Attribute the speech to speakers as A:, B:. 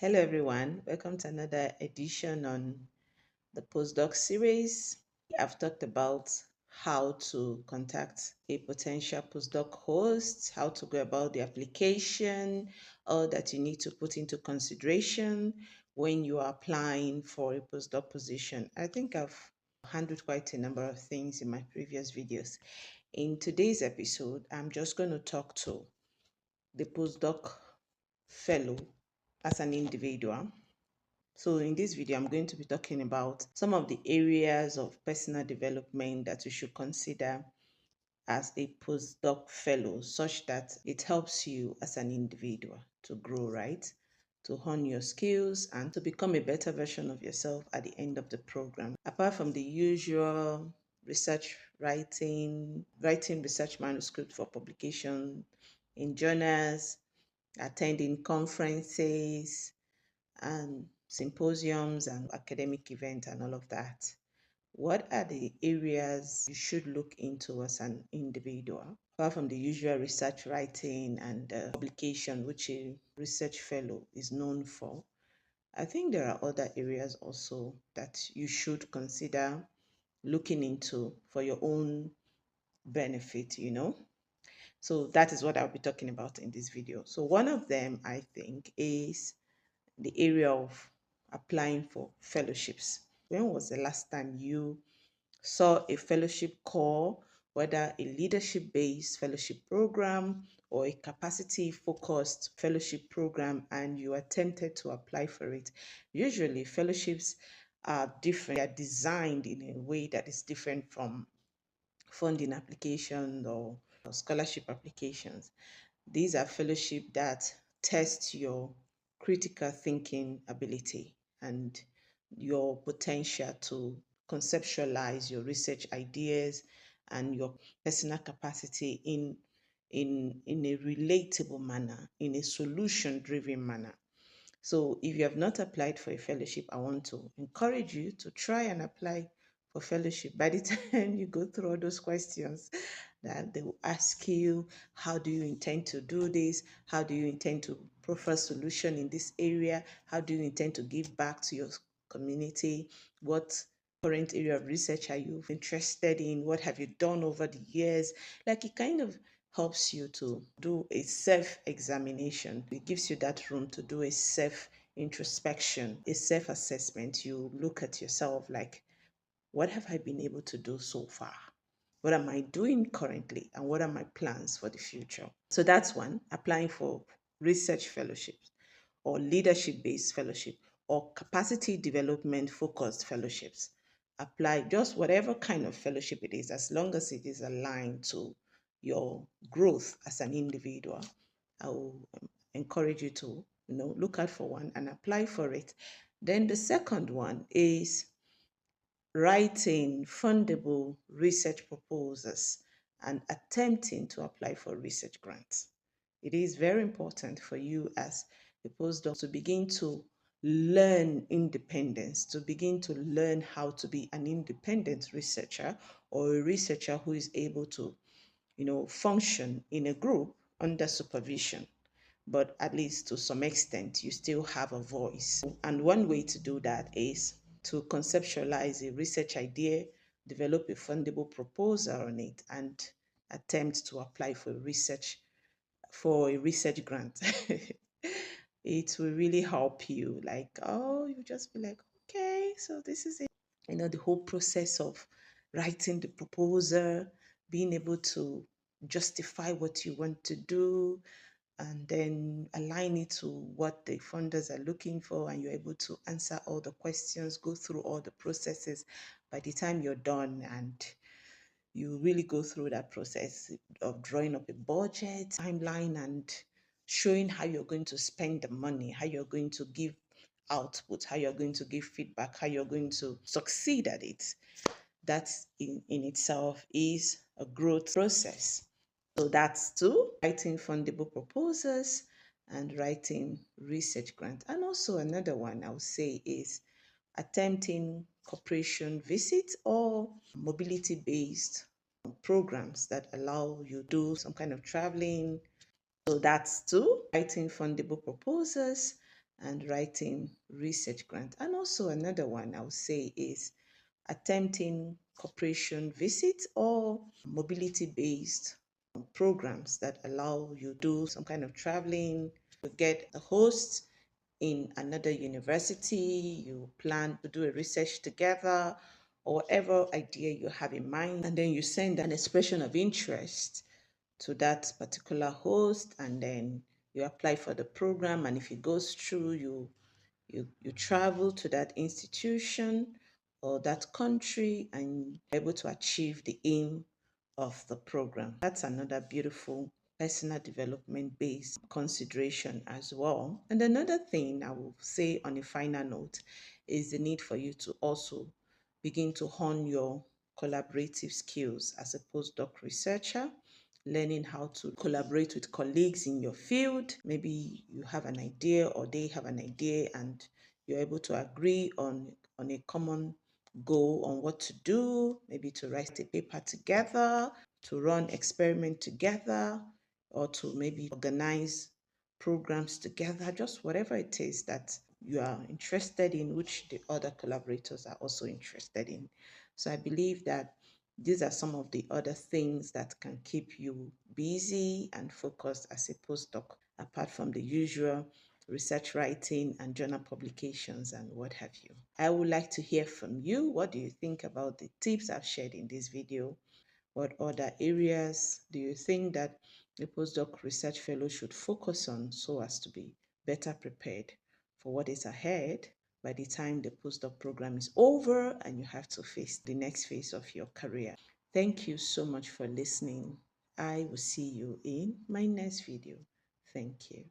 A: Hello, everyone. Welcome to another edition on the Postdoc series. I've talked about how to contact a potential postdoc host, how to go about the application, all that you need to put into consideration when you are applying for a postdoc position. I think I've handled quite a number of things in my previous videos. In today's episode, I'm just going to talk to the postdoc fellow as an individual. So in this video, I'm going to be talking about some of the areas of personal development that you should consider as a postdoc fellow, such that it helps you as an individual to grow, right? To hone your skills and to become a better version of yourself at the end of the program. Apart from the usual research writing research manuscript for publication in journals, attending conferences, and symposiums and academic events and all of that. What are the areas you should look into as an individual? Apart from the usual research writing and publication, which a research fellow is known for, I think there are other areas also that you should consider looking into for your own benefit. So that is what I'll be talking about in this video. So one of them, I think, is the area of applying for fellowships. When was the last time you saw a fellowship call, whether a leadership based fellowship program or a capacity focused fellowship program, and you attempted to apply for it? Usually, fellowships are different, they are designed in a way that is different from funding applications or scholarship applications. These are fellowship that test your critical thinking ability and your potential to conceptualize your research ideas and your personal capacity in a relatable manner, in a solution driven manner. So if you have not applied for a fellowship, I want to encourage you to try and apply for fellowship. By the time you go through all those questions that they will ask you, how do you intend to do this? How do you intend to proffer solution in this area? How do you intend to give back to your community? What current area of research are you interested in? What have you done over the years? Like, it kind of helps you to do a self examination. It gives you that room to do a self introspection, a self assessment. You look at yourself like, what have I been able to do so far? What am I doing currently? And what are my plans for the future? So that's one, applying for research fellowships or leadership based fellowship or capacity development focused fellowships. Apply just whatever kind of fellowship it is, as long as it is aligned to your growth as an individual. I will encourage you to look out for one and apply for it. Then the second one is writing fundable research proposals and attempting to apply for research grants. It is very important for you as a postdoc to begin to learn independence, to begin to learn how to be an independent researcher or a researcher who is able to, function in a group under supervision. But at least to some extent, you still have a voice. And one way to do that is to conceptualize a research idea, develop a fundable proposal on it, and attempt to apply for a research grant. It will really help you. Like, oh, you just be like, okay, so this is it. The whole process of writing the proposal, being able to justify what you want to do, and then align it to what the funders are looking for, and you're able to answer all the questions, go through all the processes. By the time you're done and you really go through that process of drawing up a budget, timeline, and showing how you're going to spend the money, how you're going to give output, how you're going to give feedback, how you're going to succeed at it. That in itself is a growth process. So that's two, writing fundable proposals and writing research grant. And also another one I would say is attempting corporation visits or mobility-based programs that allow you to do some kind of traveling. So that's two, writing fundable proposals and writing research grant. And also another one I would say is attempting corporation visits or mobility-based programs that allow you to do some kind of traveling, to get a host in another university, you plan to do a research together, or whatever idea you have in mind, and then you send an expression of interest to that particular host, and then you apply for the program, and if it goes through, you travel to that institution or that country and able to achieve the aim of the program. That's another beautiful personal development based consideration as well. And another thing I will say on a final note is the need for you to also begin to hone your collaborative skills as a postdoc researcher, learning how to collaborate with colleagues in your field. Maybe you have an idea or they have an idea and you're able to agree on a common goal on what to do, maybe to write a paper together, to run experiment together, or to maybe organize programs together, just whatever it is that you are interested in, which the other collaborators are also interested in. So I believe that these are some of the other things that can keep you busy and focused as a postdoc, apart from the usual research writing and journal publications and what have you. I would like to hear from you. What do you think about the tips I've shared in this video? What other areas do you think that a postdoc research fellow should focus on so as to be better prepared for what is ahead by the time the postdoc program is over and you have to face the next phase of your career? Thank you so much for listening. I will see you in my next video. Thank you.